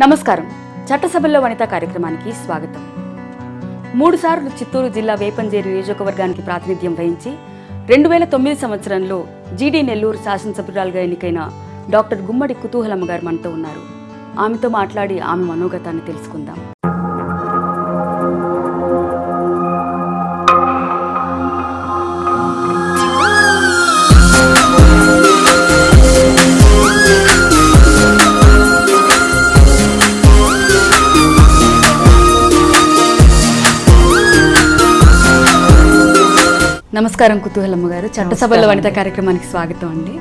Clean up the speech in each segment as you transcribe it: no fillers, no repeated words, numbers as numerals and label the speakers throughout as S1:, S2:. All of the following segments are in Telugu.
S1: నమస్కారం. చట్టసభల్లో వనిత కార్యక్రమానికి స్వాగతం. 3 సార్లు చిత్తూరు జిల్లా వేపంజేరి నియోజకవర్గానికి ప్రాతినిధ్యం వహించి 2009 సంవత్సరంలో జీడీ నెల్లూరు శాసనసభ్యురాలుగా ఎన్నికైన డాక్టర్ గుమ్మడి కుతూహలమ్మ గారు మనతో ఉన్నారు. ఆమెతో మాట్లాడి ఆమె మనోగతాన్ని తెలుసుకుందాం. నమస్కారం కుతూహలమ్మ గారు. చట్టసభల్లో వనిత కార్యక్రమానికి స్వాగతం అండి.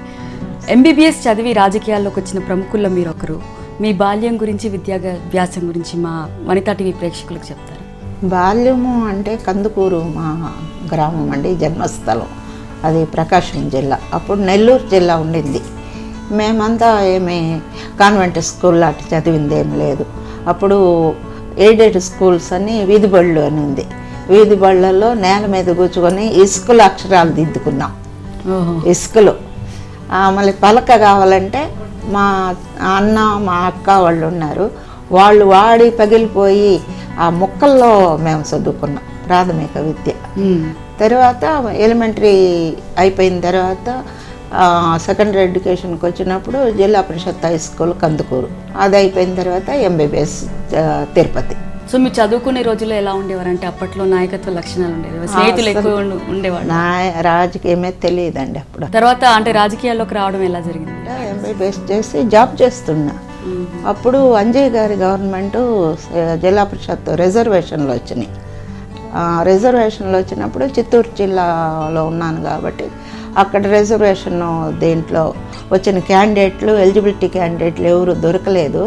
S1: ఎంబీబీఎస్ చదివి రాజకీయాల్లోకి వచ్చిన ప్రముఖుల్లో మీరు ఒకరు. మీ బాల్యం గురించి, విద్యాభ్యాసం గురించి మా వనితా టీవీ ప్రేక్షకులకు చెప్తారు.
S2: బాల్యము అంటే కందుకూరు మా గ్రామం అండి, జన్మస్థలం. అది ప్రకాశం జిల్లా. అప్పుడు నెల్లూరు జిల్లా ఉండింది. మేమంతా ఏమి కాన్వెంట్ స్కూల్ అటు చదివింది ఏం లేదు. అప్పుడు ఎయిడెడ్ స్కూల్స్ అని వీధి బళ్ళు అని ఉంది. వీధి బళ్ళల్లో నేల మీద కూర్చుకొని ఇసుకలు అక్షరాలు దిద్దుకున్నాం. ఇసుకలు మళ్ళీ పలక కావాలంటే మా అన్న మా అక్క వాళ్ళు ఉన్నారు, వాళ్ళు వాడి పగిలిపోయి ఆ ముక్కల్లో మేము చదువుకున్నాం ప్రాథమిక విద్య. తర్వాత ఎలిమెంటరీ అయిపోయిన తర్వాత సెకండరీ ఎడ్యుకేషన్కి వచ్చినప్పుడు జిల్లా పరిషత్ హై స్కూల్ కందుకూరు. అది అయిపోయిన తర్వాత ఎంబీబీఎస్ తిరుపతి.
S1: సో మీరు చదువుకునే రోజుల్లో ఎలా ఉండేవారు? అంటే అప్పట్లో నాయకత్వ లక్షణాలు ఉండేవి, స్నేహితులు ఎక్కువ ఉండేవాళ్ళు?
S2: రాజకీయమే తెలియదండి అప్పుడు.
S1: తర్వాత అంటే రాజకీయాల్లోకి రావడం ఎలా జరిగింది?
S2: ఎంబీబీఎస్ చేసి జాబ్ చేస్తున్నా. అప్పుడు అంజయ్య గారి గవర్నమెంటు జిల్లా పరిషత్ రిజర్వేషన్లు వచ్చినాయి. రిజర్వేషన్లు వచ్చినప్పుడు చిత్తూరు జిల్లాలో ఉన్నాను కాబట్టి అక్కడ రిజర్వేషన్ దేంట్లో వచ్చిన క్యాండిడేట్లు, ఎలిజిబిలిటీ క్యాండిడేట్లు ఎవరు దొరకలేదు.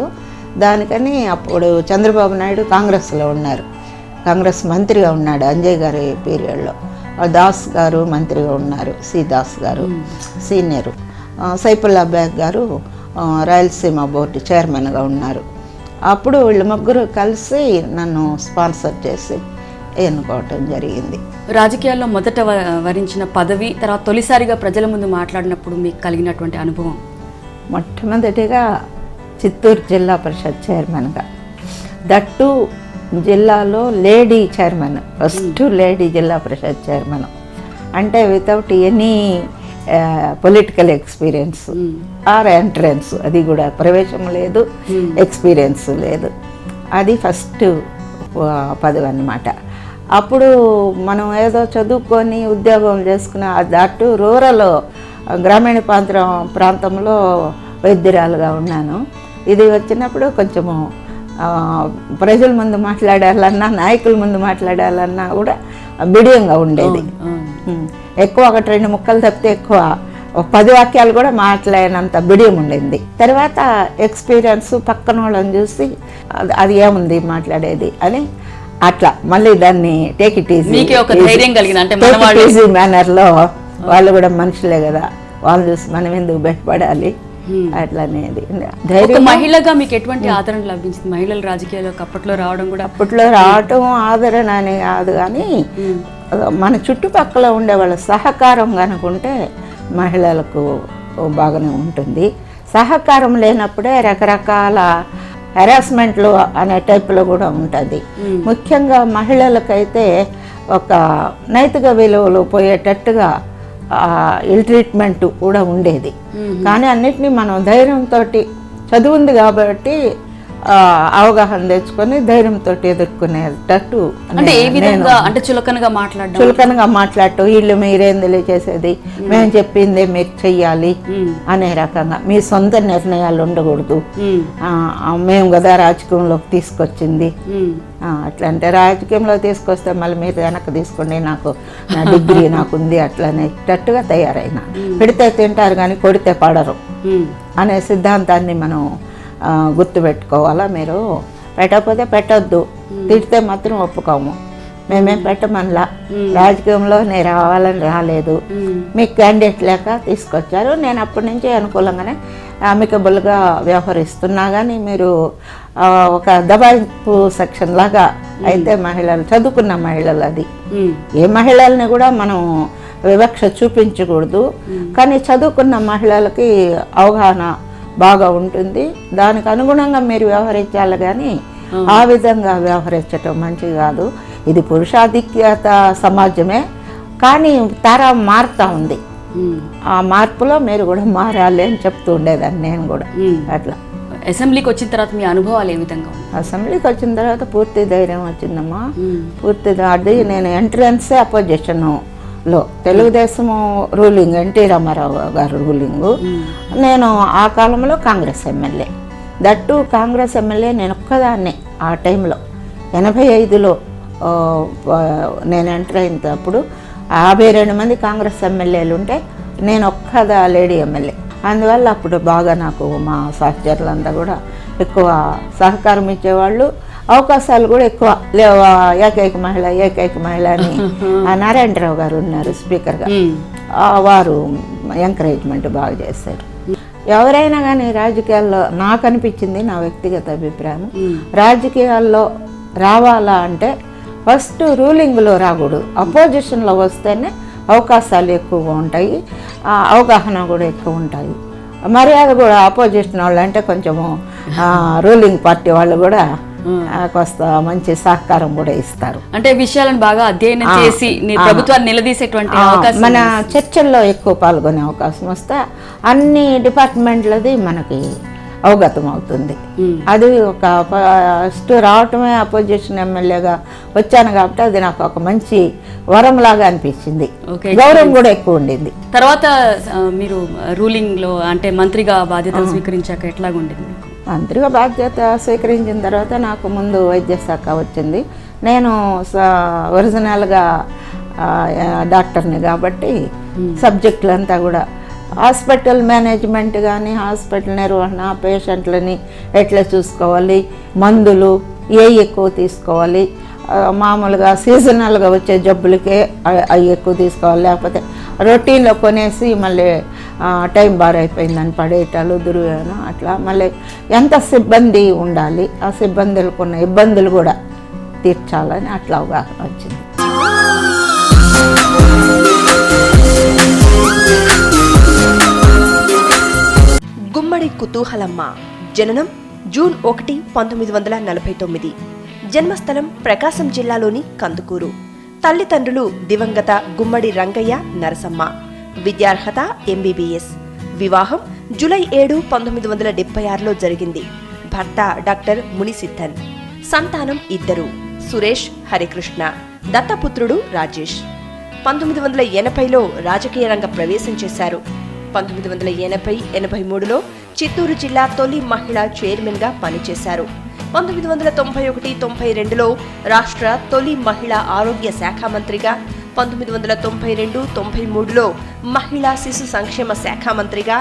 S2: దానికని అప్పుడు చంద్రబాబు నాయుడు కాంగ్రెస్లో ఉన్నారు, కాంగ్రెస్ మంత్రిగా ఉన్నాడు అంజయ్ గారి పీరియడ్లో. దాస్ గారు మంత్రిగా ఉన్నారు, సి దాస్ గారు సీనియరు. సైఫుల్లా బేగ్ గారు రాయలసీమ బోర్డు చైర్మన్గా ఉన్నారు. అప్పుడు వీళ్ళు ముగ్గురు కలిసి నన్ను స్పాన్సర్ చేసి ఎన్నుకోవటం జరిగింది.
S1: రాజకీయాల్లో మొదట వరించిన పదవి, తర్వాత తొలిసారిగా ప్రజల ముందు మాట్లాడినప్పుడు మీకు కలిగినటువంటి అనుభవం?
S2: మొట్టమొదటిగా చిత్తూరు జిల్లా పరిషత్ చైర్మన్గా, దట్టు జిల్లాలో లేడీ చైర్మన్, ఫస్ట్ లేడీ జిల్లా పరిషత్ చైర్మన్. అంటే without any political experience or entrance, అది కూడా ప్రవేశం లేదు, ఎక్స్పీరియన్స్ లేదు. అది ఫస్ట్ పదవి అన్నమాట. అప్పుడు మనం ఏదో చదువుకొని ఉద్యోగం చేసుకుని దట్టు రూరల్ గ్రామీణ ప్రాంతంలో వైద్యురాలుగా ఉన్నాను. ఇది వచ్చినప్పుడు కొంచెము ప్రజల ముందు మాట్లాడాలన్నా, నాయకుల ముందు మాట్లాడాలన్నా కూడా బిడియంగా ఉండేది. ఎక్కువ 1-2 ముక్కలు తప్పితే ఎక్కువ 10 వాక్యాలు కూడా మాట్లాడినంత బిడియం ఉండింది. తర్వాత ఎక్స్పీరియన్స్ పక్కన వాళ్ళని చూసి అది ఏముంది మాట్లాడేది అని అట్లా మళ్ళీ దాన్ని టేక్ ఇట్ ఈజీ మేనర్లో, వాళ్ళు కూడా మనుషులే కదా, వాళ్ళు చూసి మనం ఎందుకు భయపడాలి అట్లా అనేది.
S1: ధైర్యం. మహిళగా మీకు ఎటువంటి ఆదరణ లభించింది? మహిళలు రాజకీయాల్లోకి అప్పట్లో రావడం కూడా?
S2: అప్పట్లో రావటం ఆదరణ అని కాదు, కానీ మన చుట్టుపక్కల ఉండే వాళ్ళ సహకారం కనుకుంటే మహిళలకు బాగానే ఉంటుంది. సహకారం లేనప్పుడే రకరకాల హెరాస్మెంట్లు అనే టైప్లో కూడా ఉంటుంది. ముఖ్యంగా మహిళలకైతే ఒక నైతిక విలువలు పోయేటట్టుగా ఇల్ ట్రీట్మెంట్ కూడా ఉండేది. కానీ అన్నిటినీ మనం ధైర్యంతో, చదువుంది కాబట్టి అవగాహన తెచ్చుకొని ధైర్యంతో ఎదుర్కొనేటట్టు.
S1: అంటే ఏ విధంగా? అంటే చులకనగా
S2: మాట్లాడటం, వీళ్ళు మీరేం తెలియచేసేది, మేము చెప్పిందే మీరు చెయ్యాలి అనే రకంగా, మీ సొంత నిర్ణయాలు ఉండకూడదు, మేము కదా రాజకీయంలోకి తీసుకొచ్చింది అట్లా. అంటే రాజకీయంలో తీసుకొస్తే మళ్ళీ మీరు వెనక్కి తీసుకోండి, నాకు నా డిగ్రీ నాకుంది అట్లా అనేటట్టుగా తయారైనా. పెడితే తింటారు కానీ కొడితే పడరు అనే సిద్ధాంతాన్ని మనం గుర్తుపెట్టుకోవాలా. మీరు పెట్టకపోతే పెట్టొద్దు, తిడితే మాత్రం ఒప్పుకోము, మేమేం పెట్టమనలా. రాజకీయంలో నేను రావాలని రాలేదు, మీకు క్యాండిడేట్ లేక తీసుకొచ్చారు, నేను అప్పటి నుంచి అనుకూలంగానే అమికబుల్గా వ్యవహరిస్తున్నా. కానీ మీరు ఒక దబాయింపు సెక్షన్ లాగా అయితే మహిళలు, చదువుకున్న మహిళలు, అది ఏ మహిళల్ని కూడా మనం వివక్ష చూపించకూడదు. కానీ చదువుకున్న మహిళలకి అవగాహన బాగా ఉంటుంది. దానికి అనుగుణంగా మీరు వ్యవహరించాలి కానీ ఆ విధంగా వ్యవహరించటం మంచిది కాదు. ఇది పురుషాధిక్యత సమాజమే, కానీ తరం మారుతూ ఉంది. ఆ మార్పులో మీరు కూడా మారాలి అని చెప్తూ ఉండేదాన్ని నేను కూడా. అట్లా
S1: అసెంబ్లీకి వచ్చిన తర్వాత మీ అనుభవాలు ఏ విధంగా ఉన్నాయి?
S2: అసెంబ్లీకి వచ్చిన తర్వాత పూర్తి ధైర్యం వచ్చిందమ్మా. అది నేను ఎంట్రన్సే అపోజిషన్లో, తెలుగుదేశం రూలింగ్, ఎన్టీ రామారావు గారు రూలింగు. నేను ఆ కాలంలో Congress MLA, that Congress MLA నేను ఒక్కదాన్నే. ఆ టైంలో 85లో నేను ఎంటర్ అయినప్పుడు 52 మంది కాంగ్రెస్ ఎమ్మెల్యేలు ఉంటే నేను ఒక్కదా లేడీ ఎమ్మెల్యే. అందువల్ల అప్పుడు బాగా నాకు మా సహచరులంతా కూడా ఎక్కువ సహకారం ఇచ్చేవాళ్ళు, అవకాశాలు కూడా ఎక్కువ లేవా. ఏకైక మహిళ అని నారాయణరావు గారు ఉన్నారు స్పీకర్గా, వారు ఎంకరేజ్మెంట్ బాగా చేశారు. ఎవరైనా కానీ రాజకీయాల్లో నాకు అనిపించింది, నా వ్యక్తిగత అభిప్రాయం, రాజకీయాల్లో రావాలా అంటే ఫస్ట్ రూలింగ్లో రాకూడదు, అపోజిషన్లో వస్తేనే అవకాశాలు ఎక్కువగా ఉంటాయి, అవగాహన కూడా ఎక్కువ ఉంటాయి, మర్యాద కూడా. అపోజిషన్ వాళ్ళు అంటే కొంచెము రూలింగ్ పార్టీ వాళ్ళు కూడా కొంత మంచి సహకారం కూడా ఇస్తారు.
S1: అంటే విషయాలను బాగా అధ్యయనం చేసి ప్రభుత్వాన్ని నిలదీసేటువంటి అవకాశం,
S2: మన చర్చల్లో ఎక్కువ పాల్గొనే అవకాశం వస్తే అన్ని డిపార్ట్మెంట్లది మనకి అవగతం అవుతుంది. అది ఒక ఫస్ట్ రావటమే అపోజిషన్ ఎమ్మెల్యేగా వచ్చాను కాబట్టి అది నాకు ఒక మంచి వరంలాగా అనిపించింది. గౌరవం కూడా ఎక్కువ ఉండింది.
S1: తర్వాత మీరు రూలింగ్ లో అంటే మంత్రిగా బాధ్యతలు స్వీకరించాక ఎట్లాగా ఉండింది?
S2: మంత్రిగా బాధ్యత స్వీకరించిన తర్వాత నాకు ముందు వైద్య శాఖ వచ్చింది. నేను ఒరిజినల్గా డాక్టర్ని కాబట్టి సబ్జెక్టులంతా కూడా హాస్పిటల్ మేనేజ్మెంట్ కానీ, హాస్పిటల్ నిర్వహణ, పేషెంట్లని ఎట్లా చూసుకోవాలి, మందులు ఎక్కువ తీసుకోవాలి, మామూలుగా సీజనల్గా వచ్చే జబ్బులకే అవి ఎక్కువ తీసుకోవాలి, లేకపోతే రొటీన్లో కొనేసి మళ్ళీ టైం బారైపోయిందని పడేయటాలు, దుర్వ్యవహారం, అట్లా మళ్ళీ ఎంత సిబ్బంది ఉండాలి, ఆ సిబ్బందులకు ఉన్న ఇబ్బందులు కూడా తీర్చాలని అట్లా అవగాహన వచ్చింది.
S3: గుమ్మడి కుతూహలమ్మ జననం జూన్ 1, 1949. జన్మస్థలం ప్రకాశం జిల్లాలోని కందుకూరు. తల్లిదండ్రులు దివంగత గుమ్మడి రంగయ్య, నరసమ్మ. విద్యార్హత MBBS. వివాహం జూలై 7, 1976లో జరిగింది. భర్త డాక్టర్ మునిసిద్ధన్. సంతానం 2, సురేష్, హరికృష్ణ. దత్తపుత్రుడు రాజేష్. 1980లో రాజకీయ రంగ ప్రవేశం చేశారు. 1980-83లో చిత్తూరు జిల్లా తొలి మహిళా చైర్మన్గా పనిచేశారు. 1991-92లో రాష్ట్ర తొలి మహిళా ఆరోగ్య శాఖ మంత్రిగా, 1992-93లో మహిళా శిశు సంక్షేమ శాఖ మంత్రిగా,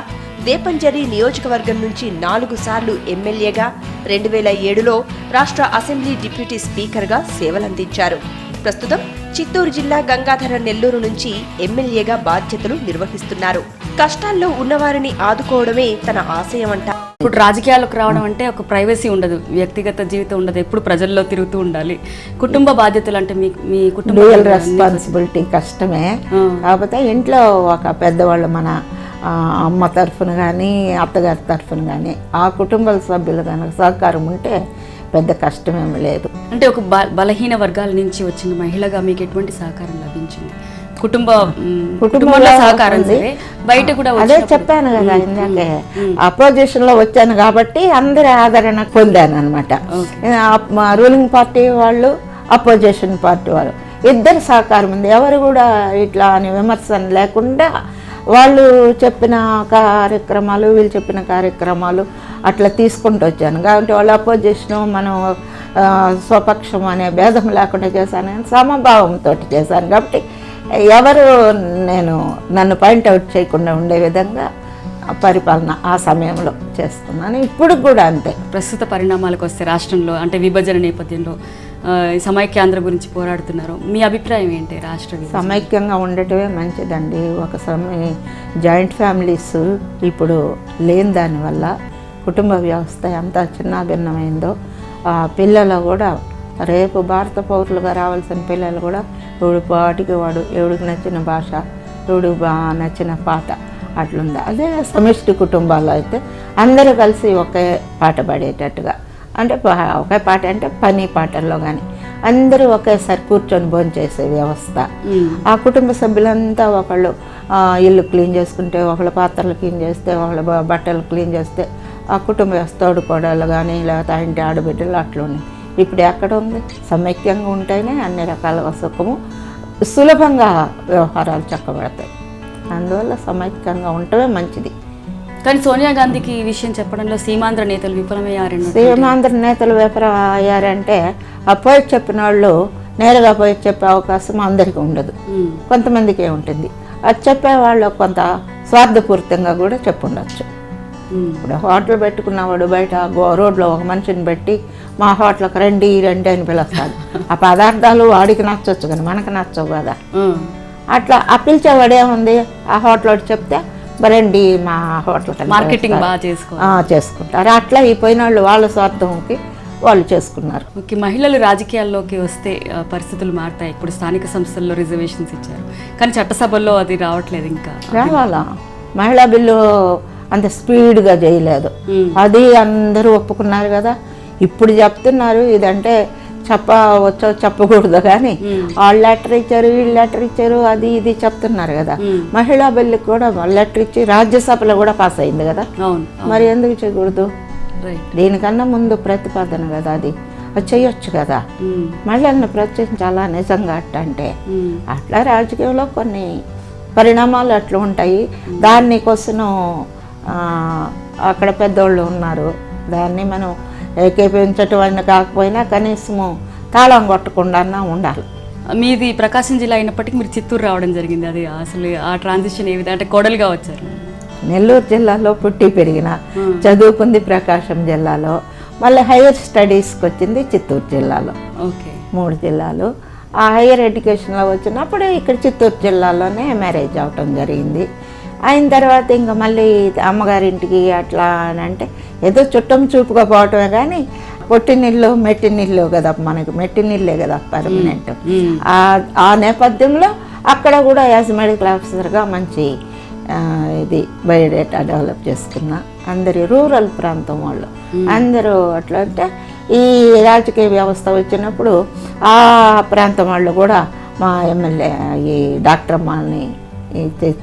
S3: వేపంజరి నియోజకవర్గం నుంచి 4 సార్లు ఎమ్మెల్యేగా, 2007లో రాష్ట్ర అసెంబ్లీ డిప్యూటీ స్పీకర్గా సేవలందించారు. ప్రస్తుతం చిత్తూరు జిల్లా గంగాధర నెల్లూరు నుంచి ఎమ్మెల్యేగా బాధ్యతలు నిర్వహిస్తున్నారు. కష్టాల్లో ఉన్నవారిని ఆదుకోవడమే తన ఆశయం అంట.
S1: ఇప్పుడు రాజకీయాలకు రావడం అంటే ఒక ప్రైవసీ ఉండదు, వ్యక్తిగత జీవితం ఉండదు, ఎప్పుడు ప్రజల్లో తిరుగుతూ ఉండాలి. కుటుంబ బాధ్యతలు అంటే మీ కుటుంబ
S2: రెస్పాన్సిబిలిటీ కష్టమే. కాకపోతే ఇంట్లో ఒక పెద్దవాళ్ళు, మన అమ్మ తరఫున కానీ అత్తగారి తరఫున కానీ, ఆ కుటుంబ సభ్యులు కనుక సహకారం ఉంటే పెద్ద కష్టమేమి లేదు.
S1: అంటే ఒక బలహీన వర్గాల నుంచి వచ్చిన మహిళగా మీకు ఎటువంటి సహకారం లభించింది? కుటుంబంలో సహకారం బయట కూడా?
S2: అదే చెప్పాను కదా ఇందాకే, అపోజిషన్ లో వచ్చాను కాబట్టి అందరి ఆదరణ పొందాను అనమాట. రూలింగ్ పార్టీ వాళ్ళు, అపోజిషన్ పార్టీ వాళ్ళు ఇద్దరు సహకారం ఉంది. ఎవరు కూడా ఇట్లా అని విమర్శన లేకుండా వాళ్ళు చెప్పిన కార్యక్రమాలు, వీళ్ళు చెప్పిన కార్యక్రమాలు అట్లా తీసుకుంటూ వచ్చాను. కాబట్టి వాళ్ళ అపోజిషను, మనం స్వపక్షం అనే భేదం లేకుండా చేశాను, సమభావంతో చేశాను. కాబట్టి ఎవరు నన్ను పాయింట్అవుట్ చేయకుండా ఉండే విధంగా పరిపాలన ఆ సమయంలో చేసుకున్నాను. ఇప్పుడు కూడా అంతే.
S1: ప్రస్తుత పరిణామాలకు వస్తే రాష్ట్రంలో అంటే విభజన నేపథ్యంలో సమైక్యాంధ్ర గురించి పోరాడుతున్నారు. మీ అభిప్రాయం ఏంటి? రాష్ట్ర
S2: సమైక్యంగా ఉండటమే మంచిదండి. ఒక జాయింట్ ఫ్యామిలీస్ ఇప్పుడు లేని దానివల్ల కుటుంబ వ్యవస్థ ఎంత చిన్నాభిన్నమైందో, పిల్లలు కూడా రేపు భారత పౌరులుగా రావాల్సిన పిల్లలు కూడా ఎవడి పాటికి వాడు, ఎవడికి నచ్చిన భాష, ఎవడికి నచ్చిన పాట అట్లుంది. అదే సమిష్టి కుటుంబాలు అయితే అందరూ కలిసి ఒకే పాట పాడేటట్టుగా, అంటే ఒకే పాట అంటే పని పాటల్లో కానీ అందరూ ఒకేసారి కూర్చొని భోంచేసే వ్యవస్థ. ఆ కుటుంబ సభ్యులంతా ఒకళ్ళు ఇల్లు క్లీన్ చేసుకుంటే, ఒకళ్ళు పాత్రలు క్లీన్ చేస్తే, ఒకళ్ళు బట్టలు క్లీన్ చేస్తే, ఆ కుటుంబ వ్యవస్థ తోడుకోడలు కానీ లేకపోతే ఆ ఇంటి ఆడబిడ్డలు అట్లా ఉన్నాయి. ఇప్పుడు ఎక్కడ ఉంది? సమైక్యంగా ఉంటేనే అన్ని రకాల సుఖము, సులభంగా వ్యవహారాలు చక్కబడతాయి. అందువల్ల సమైక్యంగా ఉండటమే మంచిది.
S1: కానీ సోనియా గాంధీకి ఈ విషయం చెప్పడంలో సీమాంధ్ర నేతలు విఫలమయ్యారని.
S2: సీమాంధ్ర నేతలు విఫలం అయ్యారంటే ఆ పోయి చెప్పిన వాళ్ళు నేరుగా పోయి చెప్పే అవకాశం అందరికీ ఉండదు, కొంతమందికే ఉంటుంది. అది చెప్పేవాళ్ళు కొంత స్వార్థపూరితంగా కూడా చెప్పుండొచ్చు. ఇప్పుడు హోటల్ పెట్టుకున్నవాడు బయట రోడ్లో ఒక మనిషిని పెట్టి మా హోటల్కి రండి అని పిలుస్తాడు. ఆ పదార్థాలు వాడికి నచ్చవచ్చు కానీ మనకు నచ్చవు కదా. అట్లా ఆ పిలిచేవాడేముంది, ఆ హోటల్ చెప్తే రండి మా హోటల్కి
S1: మార్కెటింగ్ బాగా
S2: చేసుకుంటారు. అట్లా ఈ పోయిన వాళ్ళు వాళ్ళ స్వార్థంకి వాళ్ళు చేసుకున్నారు.
S1: ఓకే, మహిళలు రాజకీయాల్లోకి వస్తే పరిస్థితులు మారుతాయి. ఇప్పుడు స్థానిక సంస్థల్లో రిజర్వేషన్స్ ఇచ్చారు, కానీ చట్టసభల్లో అది రావట్లేదు. ఇంకా రావాలా?
S2: మహిళా బిల్లు అంత స్పీడ్గా చేయలేదు, అది అందరూ ఒప్పుకున్నారు కదా. ఇప్పుడు చెప్తున్నారు ఇదంటే చెప్పవచ్చో చెప్పకూడదు కానీ వాళ్ళు లెటర్ ఇచ్చారు, వీళ్ళు లెటర్ ఇచ్చారు, అది ఇది చెప్తున్నారు కదా. మహిళా బిల్లు కూడా లెటర్ ఇచ్చి రాజ్యసభలో కూడా పాస్ అయింది కదా. మరి ఎందుకు చేయకూడదు? దీనికన్నా ముందు ప్రతిపాదన కదా అది చేయొచ్చు కదా. మహిళలను ప్రోత్సహించాలా నిజంగా అంటే అట్లా రాజకీయంలో కొన్ని పరిణామాలు అట్లా ఉంటాయి. దానికోసం అక్కడ పెద్దోళ్ళు ఉన్నారు, దాన్ని మనం ఏకీపించటం అయినా కాకపోయినా కనీసము తాళం కొట్టకుండా ఉండాలి.
S1: మీది ప్రకాశం జిల్లా అయినప్పటికీ మీరు చిత్తూరు రావడం జరిగింది. అది అసలు ఆ ట్రాన్సిషన్ ఏ విధంగా, అంటే కోడలుగా వచ్చారు?
S2: నెల్లూరు జిల్లాలో పుట్టి పెరిగిన, చదువుకుంది ప్రకాశం జిల్లాలో, మళ్ళీ హైయర్ స్టడీస్కి వచ్చింది చిత్తూరు జిల్లాలో.
S1: ఓకే,
S2: 3 జిల్లాలు. ఆ హైయర్ ఎడ్యుకేషన్లో వచ్చినప్పుడు ఇక్కడ చిత్తూరు జిల్లాలోనే మ్యారేజ్ అవటం జరిగింది. అయిన తర్వాత ఇంకా మళ్ళీ అమ్మగారింటికి అట్లా అని అంటే ఏదో చుట్టం చూపుగా పోవటమే కానీ పొట్టినిల్లు మెట్టినిల్లు కదా, మనకి మెట్టినిల్లే కదా పర్మనెంట్. ఆ నేపథ్యంలో అక్కడ కూడా యాజ్ మెడికల్ ఆఫీసర్గా మంచి ఇది బయోడేటా డెవలప్ చేసుకున్నా. అందరి రూరల్ ప్రాంతం వాళ్ళు అందరూ అట్లా అంటే ఈ రాజకీయ వ్యవస్థ వచ్చినప్పుడు ఆ ప్రాంతం వాళ్ళు కూడా మా ఎమ్మెల్యే ఈ డాక్టర్ అమ్మని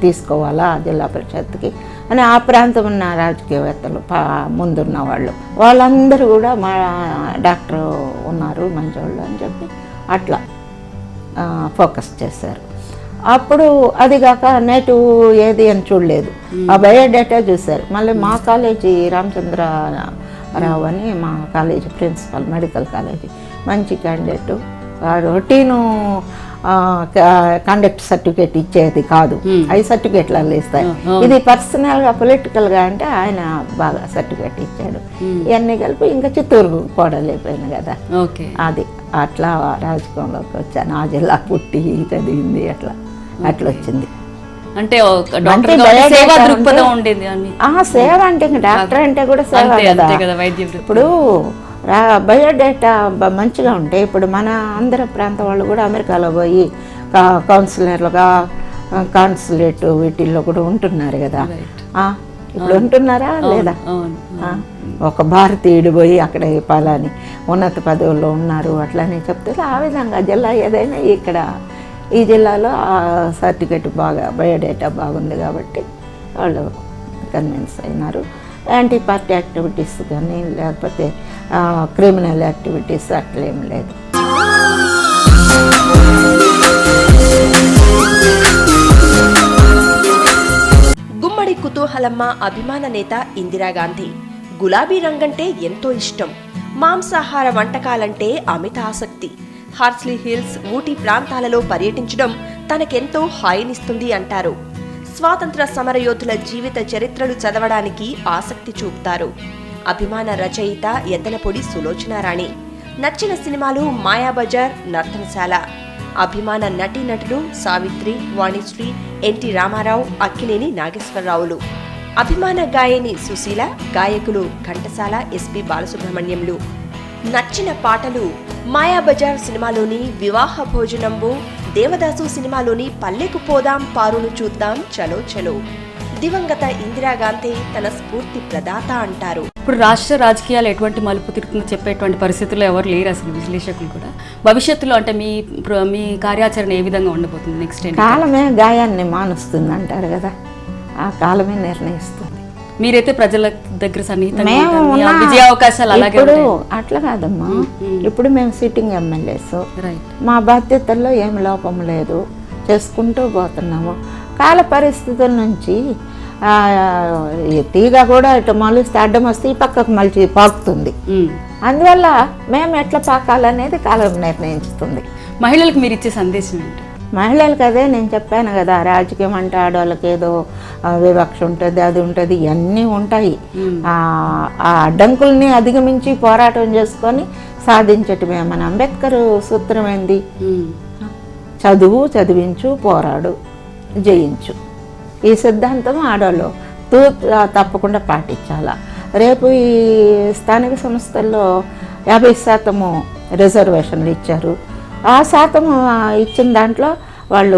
S2: తీసుకోవాలా జిల్లా పరిషత్కి అని ఆ ప్రాంతం ఉన్న రాజకీయవేత్తలు ముందున్న వాళ్ళందరూ కూడా మా డాక్టర్ ఉన్నారు మంచోళ్ళు అని చెప్పి అట్లా ఫోకస్ చేశారు. అప్పుడు అది కాక నేటివ్ ఏది అని చూడలేదు, ఆ బయోడేటా చూశారు. మళ్ళీ మా కాలేజీ రామచంద్రరావు అని మా కాలేజీ ప్రిన్సిపల్, మెడికల్ కాలేజీ, మంచి క్యాండిడేటు. రొటీను కండక్ట్ సర్టిఫికేట్ ఇచ్చేది కాదు, అవి సర్టిఫికేట్లలో ఇస్తాయి. ఇది పర్సనల్గా పొలిటికల్గా అంటే ఆయన బాగా సర్టిఫికేట్ ఇచ్చాడు. ఇవన్నీ కలిపి ఇంకా చిత్తూరు కోడలేపోయింది కదా. అది అట్లా రాజకీయంలోకి వచ్చాను. ఆ జిల్లా పుట్టి చదివింది అట్లా వచ్చింది.
S1: అంటే
S2: సేవ అంటే ఇంకా డాక్టర్ అంటే కూడా సేవ కదా. ఇప్పుడు బయోడేటా మంచిగా ఉంటే ఇప్పుడు మన ఆంధ్ర ప్రాంతం వాళ్ళు కూడా అమెరికాలో పోయి కౌన్సిలర్లుగా కాన్సులేట్ వీటిల్లో కూడా ఉంటున్నారు కదా. ఇప్పుడు ఉంటున్నారా లేదా? ఒక భారతీయుడు పోయి అక్కడ పలాని ఉన్నత పదవుల్లో ఉన్నారు అట్లనే చెప్తే ఆ విధంగా జిల్లా ఏదైనా ఇక్కడ ఈ జిల్లాలో సర్టిఫికేట్ బాగా బయోడేటా బాగుంది కాబట్టి వాళ్ళు కన్విన్స్ అయినారు. యాంటీ పార్టీ యాక్టివిటీస్ కానీ లేకపోతే క్రిమినల్ యాక్టివిటీస్ అట్లేం లేదు.
S3: గుమ్మడి కుతూహలమ్మ అభిమాన నేత ఇందిరాగాంధీ. గులాబీ రంగంటే ఎంతో ఇష్టం, మాంసాహార వంటకాలంటే అమిత ఆసక్తి. హార్స్లీ హిల్స్, ఊటీ ప్రాంతాలలో పర్యటించడం తనకెంతో హాయినిస్తుంది అంటారు. స్వాతంత్ర సమరయోధుల జీవిత చరిత్రలు చదవడానికి ఆసక్తి చూపుతారు. అభిమాన రచయిత ఎద్దనపొడి సులోచనారాణి. నచ్చిన సినిమాలు మాయాబజార్, నర్తనశాల. అభిమాన నటీనటులు సావిత్రి, వాణిశ్రీ, ఎన్టీ రామారావు, అక్కినేని నాగేశ్వరరావులు. అభిమాన గాయని సుశీల, గాయకులు ఘంటసాల, ఎస్పి బాలసుబ్రహ్మణ్యంలు. నచ్చిన పాటలు మాయాబజార్ సినిమాలోని వివాహ భోజనంబు, దేవదాసు సినిమాలోని పల్లెకు పోదాం పారును చూద్దాం చలో చలో. దివంగత ఇందిరాగాంధీ తన స్ఫూర్తి ప్రదాత అంటారు.
S1: ఇప్పుడు రాష్ట్ర రాజకీయాలు ఎటువంటి మలుపు తిరుగుతుందో చెప్పేటువంటి పరిస్థితుల్లో ఎవరు లేరు అసలు, విశ్లేషకులు కూడా. భవిష్యత్తులో అంటే మీ కార్యాచరణ ఏ విధంగా ఉండబోతుంది నెక్స్ట్?
S2: కాలమే గాయాన్ని మానుస్తుంది అంటారు కదా, ఆ కాలమే నిర్ణయిస్తుంది.
S1: మీరైతే ప్రజల దగ్గర సన్నిహితంగా
S2: మేము
S1: ఉంటారు. మీ
S2: ఉన్న-
S1: విజయ అవకాశాలు అలాగే
S2: ఇప్పుడు
S1: ఉంటాయి.
S2: అట్లా కాదమ్మా, ఇప్పుడు మేము సిట్టింగ్ ఎమ్మెల్యేస్,
S1: రైట్.
S2: మా బాధ్యతల్లో ఏమి లోపం లేదు, చేసుకుంటూ పోతున్నాము. కాల పరిస్థితుల నుంచి ఈ తీగ కూడా ఇటు మలుస్తే అడ్డం వస్తే ఈ పక్కకు మలిచి పాకుతుంది. అందువల్ల మేము ఎట్లా పాకాలనేది కాలం నిర్ణయించుతుంది.
S1: మహిళలకు మీరు ఇచ్చే సందేశం ఏంటి?
S2: మహిళలకు అదే నేను చెప్పాను కదా, రాజకీయం అంటే ఆడవాళ్ళకి ఏదో వివక్ష ఉంటుంది, అది ఉంటుంది, ఇవన్నీ ఉంటాయి. ఆ అడ్డంకుల్ని అధిగమించి పోరాటం చేసుకొని సాధించటమే మన అంబేద్కర్ సూత్రం ఏంది? చదువు, చదివించు, పోరాడు, జయించు. ఈ సిద్ధాంతం ఆడవాళ్ళు తప్పకుండా పాటించాలా. రేపు ఈ స్థానిక సంస్థల్లో 50% రిజర్వేషన్లు ఇచ్చారు. ఆ శాతం ఇచ్చిన దాంట్లో వాళ్ళు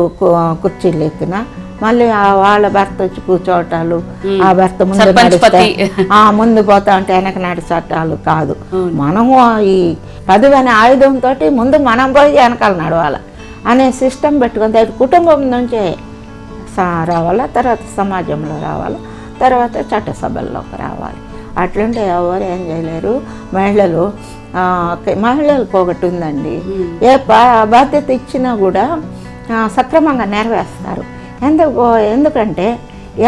S2: కుర్చీలు ఎక్కిన మళ్ళీ వాళ్ళ భర్త వచ్చి కూర్చోవటాలు, ఆ భర్త ముందు నడిస్తే ముందు పోతా ఉంటే వెనక నడిచటాలు కాదు. మనము ఈ పదవి అనే ఆయుధంతో ముందు మనం పోయి వెనకాల నడవాలి అనే సిస్టమ్ పెట్టుకుంది. అది కుటుంబం నుంచే రావాలా, తర్వాత సమాజంలో రావాలి, తర్వాత చట్టసభల్లోకి రావాలి. అట్లుంటే ఎవరు ఏం చేయలేరు. మహిళలకు ఒకటి ఉందండి, ఏ బాధ్యత ఇచ్చినా కూడా సక్రమంగా నెరవేరుస్తారు. ఎందుకంటే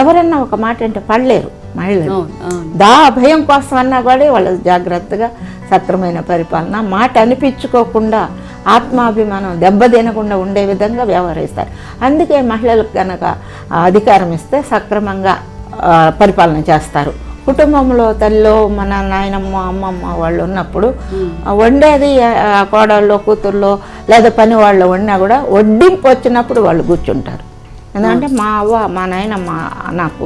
S2: ఎవరన్నా ఒక మాట అంటే పడలేరు మహిళలు. భయం కోసం అన్నా కూడా వాళ్ళు జాగ్రత్తగా సక్రమైన పరిపాలన, మాట అనిపించుకోకుండా, ఆత్మాభిమానం దెబ్బతినకుండా ఉండే విధంగా వ్యవహరిస్తారు. అందుకే మహిళలకు కనుక అధికారం ఇస్తే సక్రమంగా పరిపాలన చేస్తారు. కుటుంబంలో తల్లిలో మన నాయనమ్మ, అమ్మమ్మ వాళ్ళు ఉన్నప్పుడు వండేది కోడళ్ళు, కూతుర్లో లేదా పని వాళ్ళు వండినా కూడా వడ్డింపు వచ్చినప్పుడు వాళ్ళు కూర్చుంటారు. ఎందుకంటే మా అవ్వ, మా నాయనమ్మ నాకు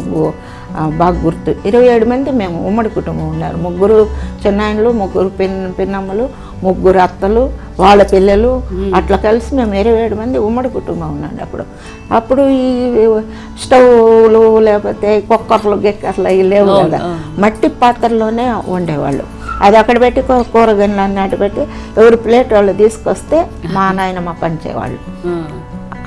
S2: బాగా గుర్తు. 27 మంది మేము ఉమ్మడి కుటుంబం ఉన్నారు. 3 చిన్నాయనలు, 3 పిన్నమ్మలు, 3 అత్తలు, వాళ్ళ పిల్లలు, అట్లా కలిసి మేము 27 మంది ఉమ్మడి కుటుంబం ఉన్నాడు. అప్పుడు ఈ స్టవ్లు లేకపోతే కుక్కర్లు గిక్కర్లు అవి లేవు కదా, మట్టి పాత్రలోనే వండేవాళ్ళు. అది అక్కడ పెట్టి కూరగాయలు అన్నట్టు పెట్టి ఎవరి ప్లేట్ వాళ్ళు తీసుకొస్తే మా నాయనమ్మ పంచేవాళ్ళు.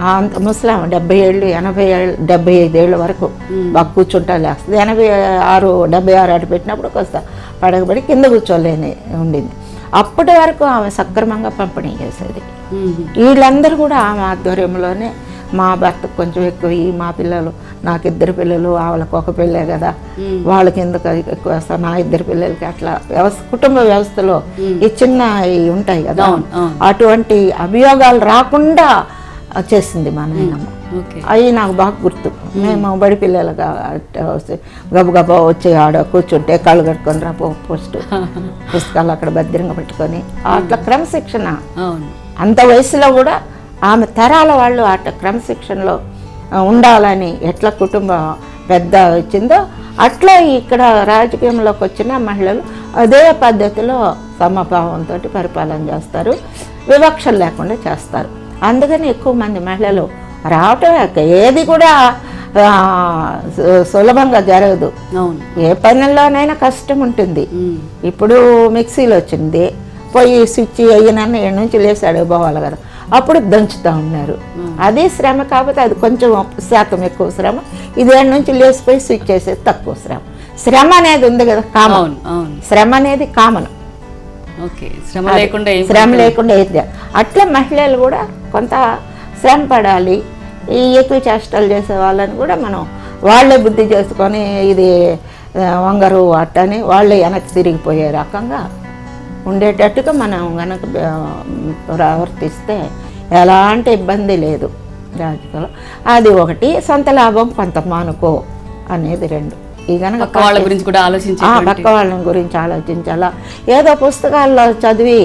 S2: అంత ముసలాం 70 ఏళ్ళు, 80 ఏళ్ళు, 75 ఏళ్ళ వరకు బాగా కూర్చుంటా లేస్తుంది. 86, 76 అటు పెట్టినప్పుడు కొంత పడగబడి కింద కూర్చోలేని ఉండింది. అప్పటి వరకు ఆమె సక్రమంగా పంపిణీ చేసేది. వీళ్ళందరూ కూడా ఆమె ఆధ్వర్యంలోనే. మా భర్తకు కొంచెం ఎక్కువ, మా పిల్లలు, నాకు 2 పిల్లలు, వాళ్ళకు ఒక పిల్లే కదా, వాళ్ళకి ఎందుకు ఎక్కువ వేస్తాను, నా 2 పిల్లలకి అట్లా కుటుంబ వ్యవస్థలో ఈ చిన్న ఉంటాయి కదా, అటువంటి అభియోగాలు రాకుండా చేసింది మా నాయనమ్మ. అవి నాకు బాగా గుర్తు. మేము బడి పిల్లలుగా గబగబా వచ్చి ఆడ కూర్చుంటే కళ్ళు కట్టుకొని రా పుస్తకాలు అక్కడ భద్రంగా పెట్టుకొని అట్లా క్రమశిక్షణ. అంత వయసులో కూడా ఆమె తరాల వాళ్ళు అట్లా క్రమశిక్షణలో ఉండాలని ఎట్లా కుటుంబం పెద్ద వచ్చిందో అట్లా ఇక్కడ రాజకీయంలోకి వచ్చిన మహిళలు అదే పద్ధతిలో సమభావంతో పరిపాలన చేస్తారు, వివక్షలు లేకుండా చేస్తారు. అందుకని ఎక్కువ మంది మహిళలు రావటమే. ఏది కూడా సులభంగా జరగదు, ఏ పనుల్లోనైనా కష్టం ఉంటుంది. ఇప్పుడు మిక్సీలు వచ్చింది, పొయ్యి స్విచ్ అయ్యినన్న 7 నుంచి లేసాడు పోవాలి కదా, అప్పుడు దంచుతూ ఉన్నారు. అది శ్రమ, కాబట్టి అది కొంచెం శాతం ఎక్కువ శ్రమ. ఇది 7 నుంచి లేచిపోయి స్విచ్ చేసేది తక్కువ శ్రమ. శ్రమ అనేది ఉంది కదా, కామన్. శ్రమ అనేది కామన్. శ్రమ లేకుండా ఏది. అట్లా మహిళలు కూడా కొంత శ్రమ పడాలి. ఈ ఎక్కువ చేష్టలు చేసే వాళ్ళని కూడా మనం వాళ్ళే బుద్ధి చేసుకొని ఇది వంగరు అట్టని వాళ్ళే వెనక్కి తిరిగిపోయే రకంగా ఉండేటట్టుగా మనం కనుక ప్రవర్తిస్తే ఎలాంటి ఇబ్బంది లేదు రాజకీయాలు. అది ఒకటి. సొంత లాభం కొంత మానుకో అనేది 2. ఈ కనుక
S1: పక్క వాళ్ళ గురించి కూడా
S2: పక్క వాళ్ళ గురించి ఆలోచించాలా. ఏదో పుస్తకాల్లో చదివి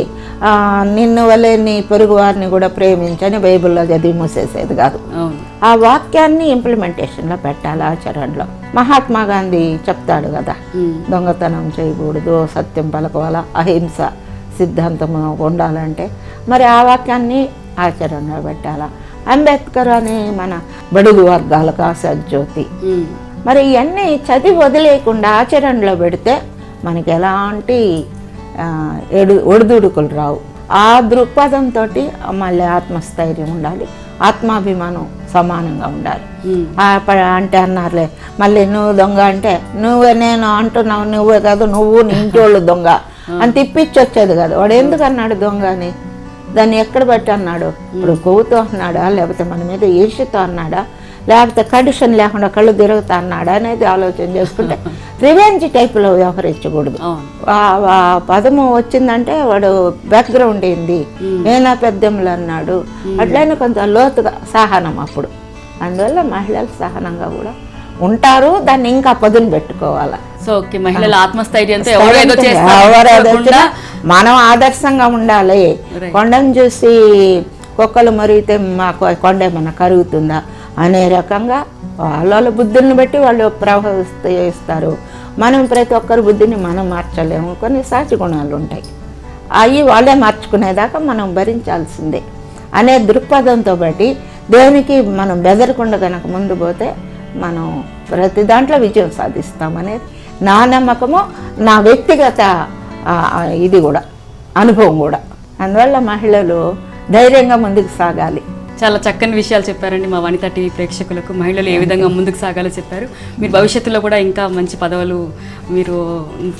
S2: నిన్ను వల్లే నీ పొరుగు వారిని కూడా ప్రేమించని బైబిల్లో చదివి మూసేసేది కాదు. ఆ వాక్యాన్ని ఇంప్లిమెంటేషన్లో పెట్టాలి, ఆచరణలో. మహాత్మా గాంధీ చెప్తాడు కదా, దొంగతనం చేయకూడదు, సత్యం పలకవాల, అహింస సిద్ధాంతం ఉండాలంటే మరి ఆ వాక్యాన్ని ఆచరణలో పెట్టాలా. అంబేద్కర్ అనే మన బడుగు వర్గాలకు ఆశాజ్యోతి, మరి ఇవన్నీ చదివి వదిలేయకుండా ఆచరణలో పెడితే మనకి ఎలాంటి ఒడిదుడుకులు రావు. ఆ దృక్పథంతో మళ్ళీ ఆత్మస్థైర్యం ఉండాలి, ఆత్మాభిమానం సమానంగా ఉండాలి. అంటే అన్నారులే మళ్ళీ నువ్వు దొంగ అంటే నువ్వే నేను అంటున్నావు, నువ్వే కాదు నువ్వు నీ ఇంటి వాళ్ళు దొంగ అని తిప్పించి వచ్చేది కదా. వాడు ఎందుకు అన్నాడు దొంగ అని? దాన్ని ఎక్కడ బట్టి అన్నాడు? ఇప్పుడు కొవ్వుతో అన్నాడా, లేకపోతే మన మీద ఈర్ష్యతో అన్నాడా, లేకపోతే కండిషన్ లేకుండా కళ్ళు తిరుగుతా అన్నాడా అనేది ఆలోచన చేసుకుంటే రివెంజ్ టైప్లో వ్యవహరించకూడదు. ఆ పదము వచ్చిందంటే వాడు బ్యాక్గ్రౌండ్ ఏంది, ఏనా పెద్దములు అన్నాడు, అట్లనే కొంత లోతుగా సహనం అప్పుడు. అందువల్ల మహిళలు సహనంగా కూడా ఉంటారు, దాన్ని ఇంకా పదును పెట్టుకోవాలి.
S1: సో ఓకే, మహిళల ఆత్మస్థైర్యంతో
S2: మనం ఆదర్శంగా ఉండాలి. కొండను చూసి కుక్కలు మరిగితే మాకు కొండ ఏమన్నా కరుగుతుందా అనే రకంగా వాళ్ళ బుద్ధుల్ని బట్టి వాళ్ళు ప్రవహిస్తారు. మనం ప్రతి ఒక్కరి బుద్ధిని మనం మార్చలేము, కొన్ని సహజ గుణాలు ఉంటాయి, అవి వాళ్ళే మార్చుకునేదాకా మనం భరించాల్సిందే అనే దృక్పథంతో బట్టి దేవునికి మనం బెదరకుండా కనుక ముందు పోతే మనం ప్రతి దాంట్లో విజయం సాధిస్తామనేది నా నమ్మకము, నా వ్యక్తిగత ఇది కూడా అనుభవం కూడా. అందువల్ల మహిళలు ధైర్యంగా ముందుకు సాగాలి.
S1: చాలా చక్కని విషయాలు చెప్పారండి మా వనిత టీవీ ప్రేక్షకులకు. మహిళలు ఏ విధంగా ముందుకు సాగాలో చెప్పారు. మీరు భవిష్యత్తులో కూడా ఇంకా మంచి పదవులు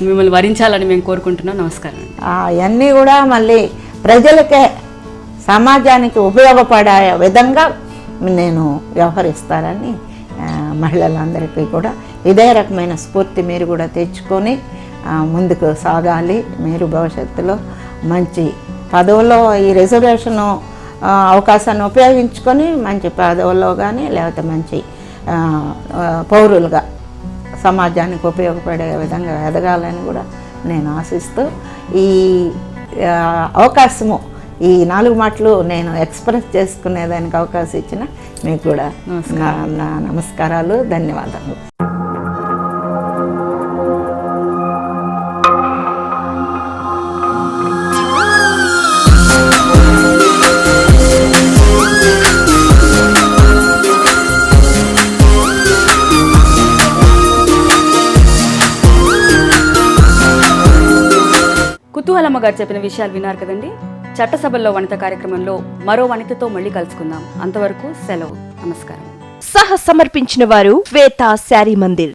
S1: మిమ్మల్ని వరించాలని మేము కోరుకుంటున్నాం. నమస్కారం.
S2: అవన్నీ కూడా మళ్ళీ ప్రజలకే సమాజానికి ఉపయోగపడే విధంగా నేను వ్యవహరిస్తానని మహిళలందరికీ కూడా ఇదే రకమైన స్ఫూర్తి మీరు కూడా తెచ్చుకొని ముందుకు సాగాలి. మీరు భవిష్యత్తులో మంచి పదవుల్లో ఈ రిజర్వేషను అవకాశాన్ని ఉపయోగించుకొని మంచి పదవుల్లో కానీ లేకపోతే మంచి పౌరులుగా సమాజానికి ఉపయోగపడే విధంగా ఎదగాలని కూడా నేను ఆశిస్తూ ఈ అవకాశము ఈ 4 మాటలు నేను ఎక్స్ప్రెస్ చేసుకునేదానికి అవకాశం ఇచ్చిన మీకు కూడా నా నమస్కారాలు, ధన్యవాదాలు.
S1: కుతూహలమ్మ గారు చెప్పిన విషయాలు విన్నారు కదండి. చట్టసభల్లో వనిత కార్యక్రమంలో మరో వనితతో మళ్ళీ కలుసుకుందాం. అంతవరకు సెలవు. నమస్కారం.
S3: సహ సమర్పించిన వారు శ్వేత శారీ మందిర్.